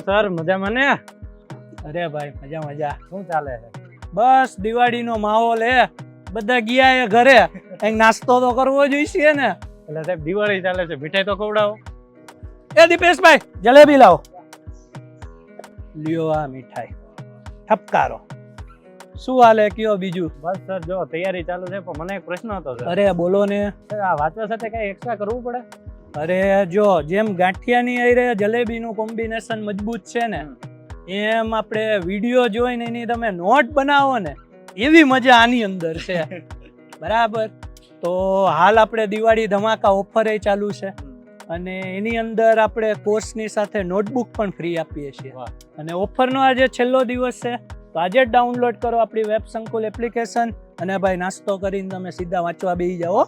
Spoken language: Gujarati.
સર મજામાં ને? અરે ભાઈ મજા મજા. શું ચાલે છે? બસ દિવાળીનો માહોલ હે, બધા ગયા એ ઘરે, કંઈક નાસ્તો તો કરવો જોઈશે ને. એટલે સાહેબ દિવાળી ચાલે છે, મીઠાઈ તો ખવડાવો. એ દીપેશભાઈ જલેબી લાવો. લ્યો આ મીઠાઈ, ઠપકારો. શું હાલે કયો બીજું? બસ સર જો તૈયારી ચાલુ છે, પણ મને એક પ્રશ્ન હતો સર. અરે બોલો ને. સર આ વાંચવા સાથે કઈ એક્સ્ટ્રા કરવું પડે? અરે જો જેમ ગાંઠિયાની હારે જલેબીનું કોમ્બિનેશન મજબૂત છે ને, એમ આપણે વિડીયો જોઈને એની તમે નોટ બનાવો ને એવી મજા આની અંદર છે. બરાબર. તો હાલ આપણે દિવાળી ધમાકા ઓફર એ ચાલુ છે અને એની અંદર આપણે કોર્સની સાથે નોટબુક પણ ફ્રી આપીએ છીએ. અને ઓફરનો આજે છેલ્લો દિવસ છે, તો આજે જ ડાઉનલોડ કરો આપણી વેબ સંકુલ એપ્લિકેશન અને ભાઈ નાસ્તો કરીને તમે સીધા વાંચવા બેસી જાઓ.